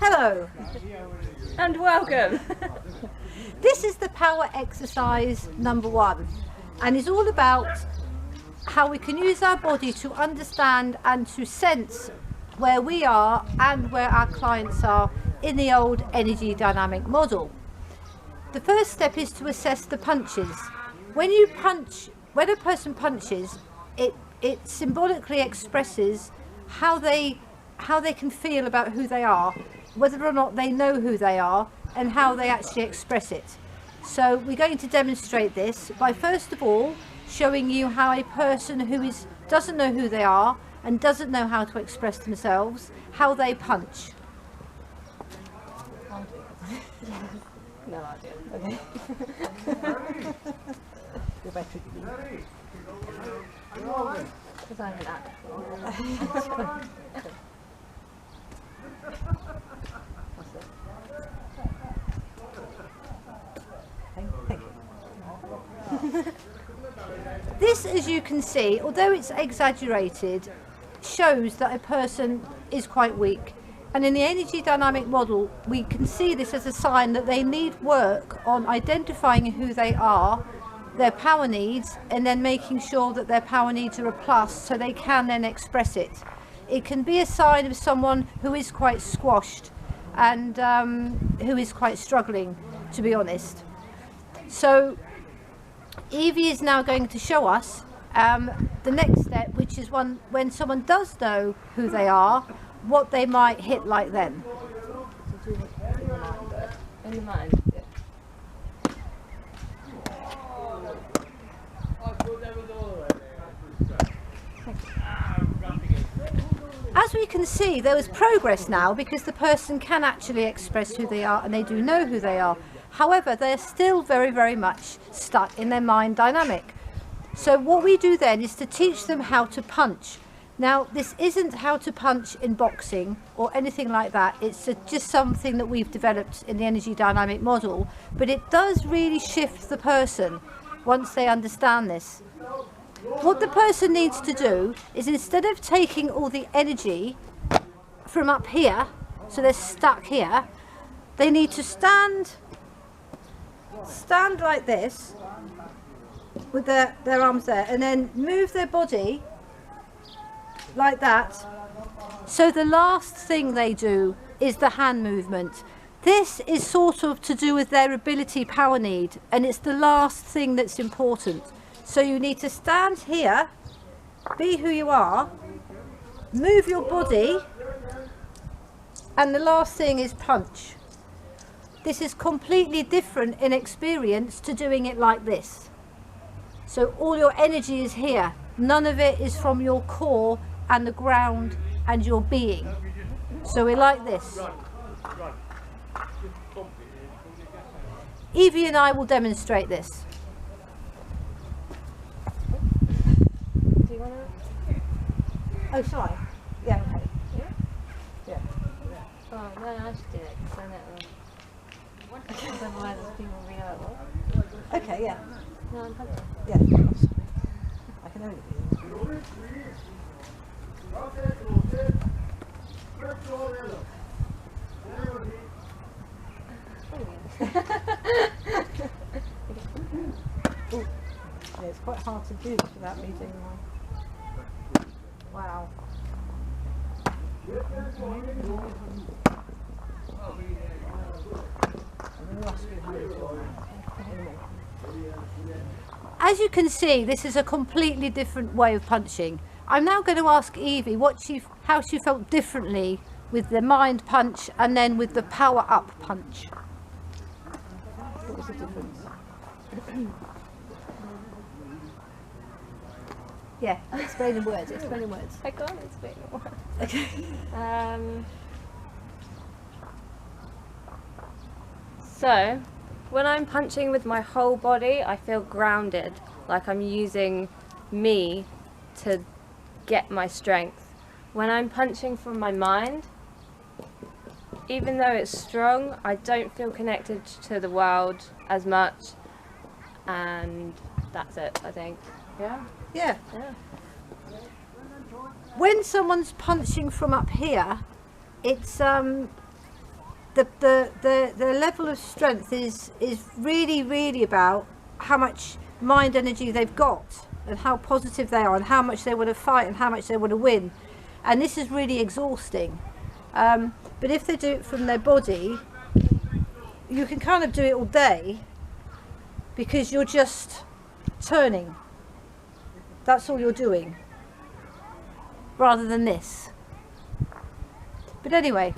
Hello And welcome. This is the power exercise number 1 and it's all about how we can use our body to understand and to sense where we are and where our clients are in the old energy dynamic model. The first step is to assess the punches. When a person punches, it symbolically expresses how they can feel about who they are, whether or not they know who they are, and how they actually express it. So we're going to demonstrate this by first of all showing you how a person who doesn't know who they are and doesn't know how to express themselves, how they punch. No idea. Okay. Go back to Because I'm an actor. This, as you can see, although it's exaggerated, shows that a person is quite weak. And in the energy dynamic model, we can see this as a sign that they need work on identifying who they are, their power needs, and then making sure that their power needs are a plus so they can then express it. It can be a sign of someone who is quite squashed and who is quite struggling, to be honest. So Evie is now going to show us the next step, which is when someone does know who they are, what they might hit like then. In the mind. Yeah. As we can see, there is progress now because the person can actually express who they are and they do know who they are. However, they're still very, very much stuck in their mind dynamic. So what we do then is to teach them how to punch. Now, this isn't how to punch in boxing or anything like that. It's just something that we've developed in the energy dynamic model, but it does really shift the person once they understand this. What the person needs to do is, instead of taking all the energy from up here, so they're stuck here, they need to stand like this with their arms there, and then move their body like that. So the last thing they do is the hand movement. This is sort of to do with their ability power need, and it's the last thing that's important. So you need to stand here, be who you are, move your body, and the last thing is punch. This is completely different in experience to doing it like this. So all your energy is here. None of it is from your core and the ground and your being. So we're like this. Evie and I will demonstrate this. Do you want to? Oh, sorry. Yeah, okay. Yeah? Yeah. Oh, no, I should do it. Because I know. Because otherwise people will be like, what? Okay, yeah. No, I'm punching. Yeah. Oh, sorry. I can only do Ooh. Yeah, it's quite hard to do this without me doing my... Wow. As you can see, this is a completely different way of punching. I'm now going to ask Evie how she felt differently with the mind punch and then with the power up punch. What was the difference? Yeah, explain in words, explain in words. I can't explain more. Okay. So, when I'm punching with my whole body, I feel grounded, like I'm using me to get my strength. When I'm punching from my mind, even though it's strong, I don't feel connected to the world as much, and that's it, I think. Yeah? Yeah. Yeah. When someone's punching from up here, it's the level of strength is really about how much mind energy they've got and how positive they are and how much they want to fight and how much they want to win, and this is really exhausting. But if they do it from their body, you can kind of do it all day because you're just turning. That's all you're doing, rather than this. But anyway,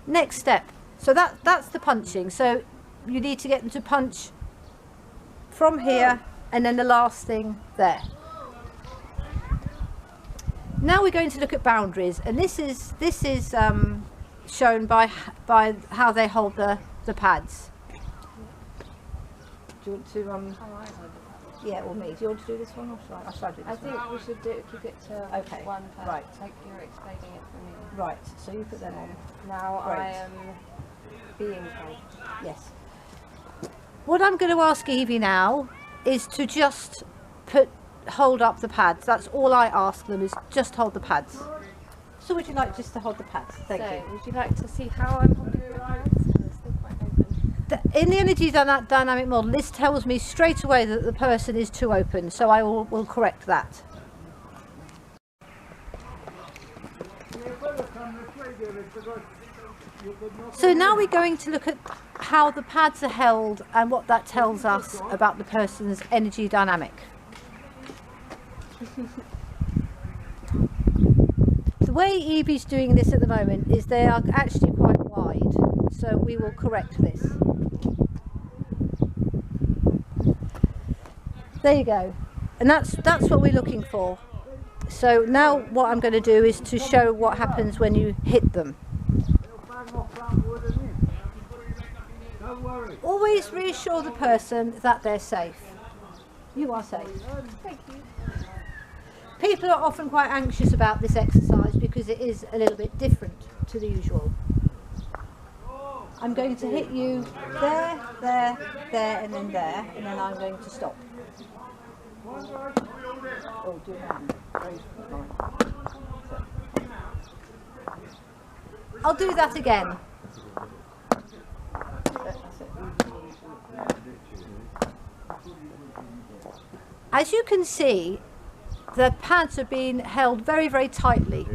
next step. So that's the punching. So you need to get them to punch from here, and then the last thing there. Now we're going to look at boundaries, and this is shown by how they hold the pads. Do you want to yeah, or me? Do you want to do this one, or shall I do this one? I think we should keep it to one pad. Right. Like you're explaining it for me. Right. So you put them on. Now Great. I am being held. Yes. What I'm going to ask Evie now is to just hold up the pads. That's all I ask them, is just hold the pads. So would you like just to hold the pads? Thank you. Would you like to see how I'm holding the pads? They're still quite open. In the energy dynamic model, this tells me straight away that the person is too open, so I will correct that. So now we're going to look at how the pads are held and what that tells us about the person's energy dynamic. The way Evie's doing this at the moment is they are actually quite wide, so we will correct this. There you go, and that's what we're looking for. So now what I'm going to do is to show what happens when you hit them. Always reassure the person that they're safe. You are safe. Thank you. People are often quite anxious about this exercise because it is a little bit different to the usual. I'm going to hit you there, there, there, and then there, and then I'm going to stop. Oh, do that. I'll do that again. As you can see, the pads are being held very, very tightly.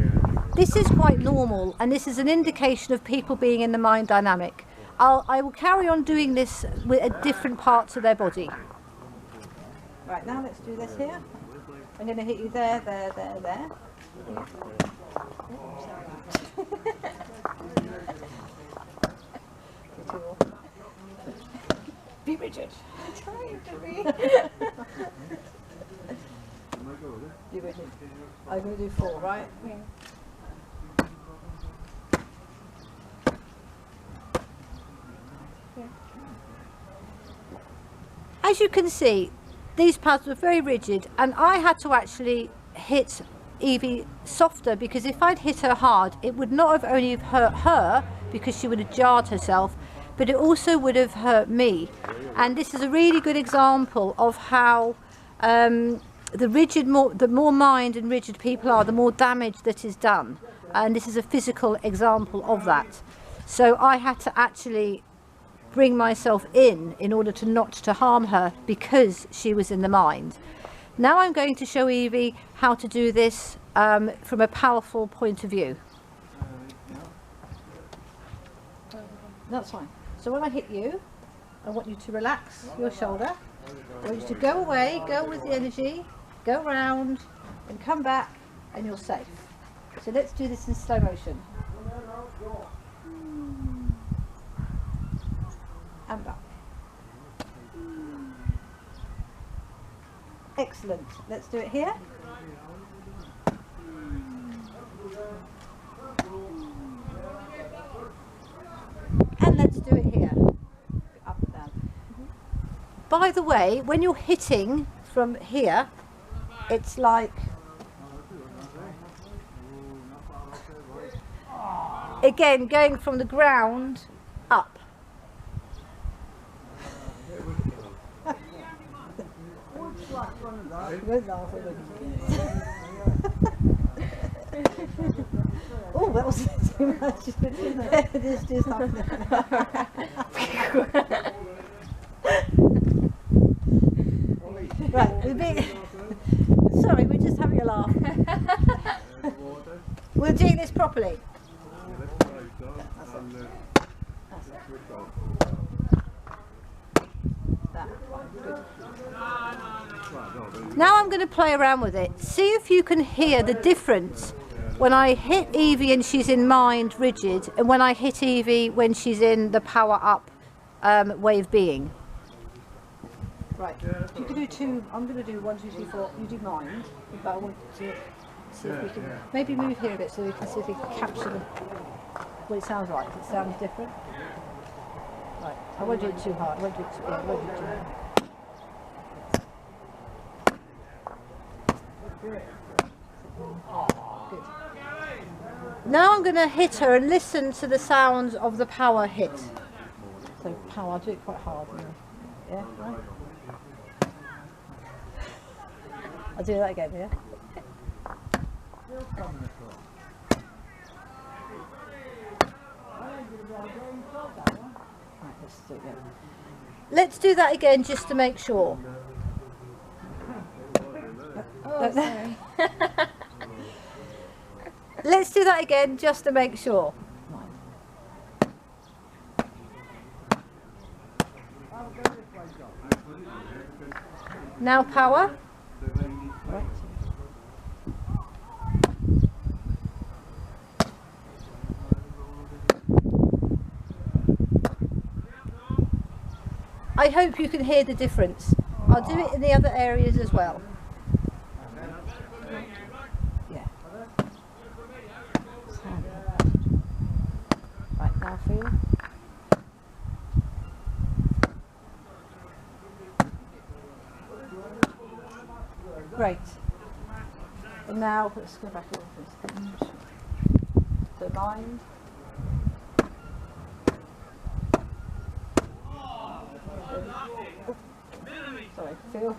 This is quite normal, and this is an indication of people being in the mind dynamic. I will carry on doing this with different parts of their body. Right, now let's do this here. I'm going to hit you there, there, there, there. Be rigid. I'm trying to be. Be rigid. I'm going to do 4, right? Yeah. As you can see, these pads were very rigid, and I had to actually hit Evie softer, because if I'd hit her hard, it would not have only hurt her because she would have jarred herself, but it also would have hurt me. And this is a really good example of how the more mind and rigid people are, the more damage that is done. And this is a physical example of that. So I had to actually bring myself in order to not to harm her because she was in the mind. Now I'm going to show Evie how to do this from a powerful point of view. That's fine. So when I hit you, I want you to relax your shoulder. I want you to go away, go with the energy, go round and come back, and you're safe. So let's do this in slow motion. And back. Excellent. Let's do it here. And let's do it here. Up and down. By the way, when you're hitting from here, it's like, again, going from the ground up. Oh, that was too much. It's just right, sorry, we're just having a laugh. We're doing this properly. Now I'm going to play around with it. See if you can hear the difference when I hit Evie and she's in mind rigid, and when I hit Evie when she's in the power up way of being. Right, you can do two. I'm going to do 1, 2, 3, 4. You do mind, but I want to see if we can maybe move here a bit so we can see if we can capture what it sounds like. It sounds different. Right, I won't do it too hard. I won't do it too hard. Good. Now I'm going to hit her and listen to the sounds of the power hit. So power, I'll do it quite hard. Yeah, right. I'll do that again, yeah? Right, let's do it again. Let's do that again just to make sure. Oh, sorry. Let's do that again just to make sure. Now power. Right. I hope you can hear the difference. I'll do it in the other areas as well. Yeah. Right, now feel. Great. And now let's go back a little bit. So mind. Sorry, feel.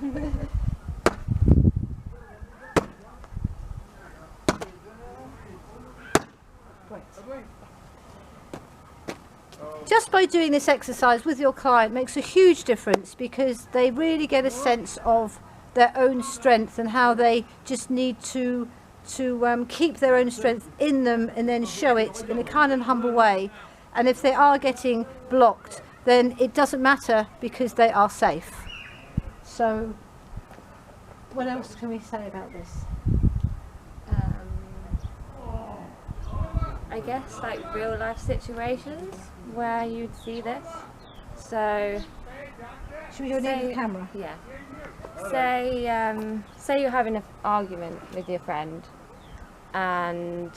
Great. Just by doing this exercise with your client makes a huge difference, because they really get a sense of their own strength and how they just need to keep their own strength in them and then show it in a kind and humble way. And if they are getting blocked, then it doesn't matter, because they are safe. So what else can we say about this? I guess like real life situations where you'd see this. So Should we do it near the camera? Yeah. Say you're having an argument with your friend, and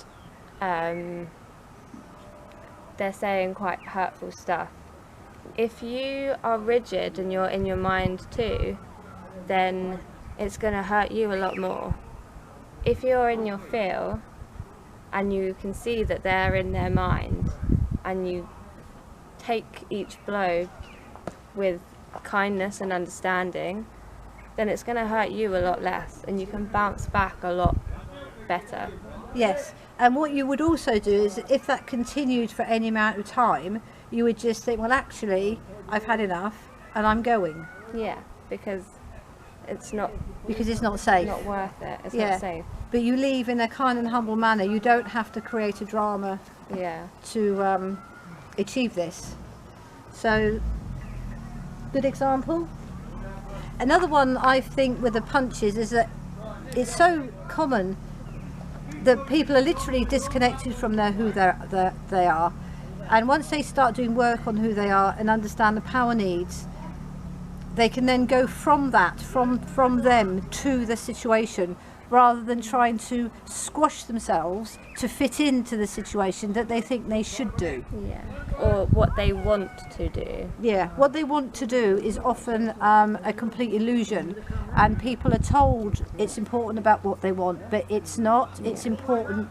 they're saying quite hurtful stuff. If you are rigid and you're in your mind too, then it's going to hurt you a lot more. If you're in your feel and you can see that they're in their mind, and you take each blow with kindness and understanding, then it's going to hurt you a lot less, and you can bounce back a lot better. Yes, and what you would also do is, if that continued for any amount of time, you would just think, well, actually, I've had enough and I'm going. Yeah, because it's not safe. Not worth it. It's Yeah. not safe. But you leave in a kind and humble manner. You don't have to create a drama Yeah. to achieve this. So, good example. Another one I think with the punches is that it's so common that people are literally disconnected from who they are, and once they start doing work on who they are and understand the power needs, they can then go from them to the situation, rather than trying to squash themselves to fit into the situation that they think they should do. Yeah. Or what they want to do. Yeah, what they want to do is often a complete illusion, and people are told it's important about what they want, but it's not. It's important.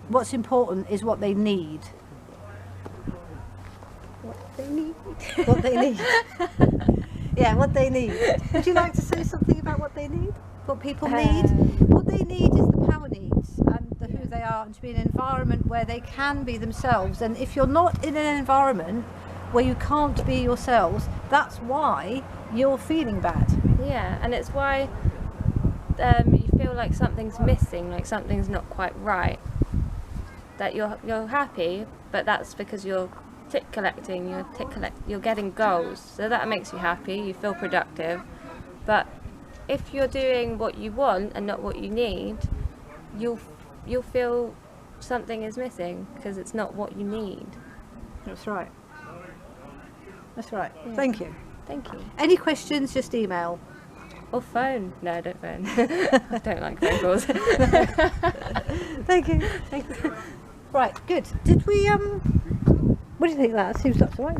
What's important is what they need. What they need. What they need. Yeah, what they need. Would you like to say something about what they need? What people need? What they need is the power needs and the who they are and to be in an environment where they can be themselves. And if you're not in an environment where you can't be yourselves, that's why you're feeling bad. Yeah, and it's why you feel like something's missing, like something's not quite right. That you're happy, but that's because you're tick collecting, you're getting goals, so that makes you happy, you feel productive. But if you're doing what you want and not what you need, you'll feel something is missing because it's not what you need. That's right. That's right. Yeah. Thank you. Thank you. Any questions, just email. Or phone. No, don't phone. I don't like phone calls. Thank you. Thank you. Right, good. Did we what do you think of that? Seems that's all right.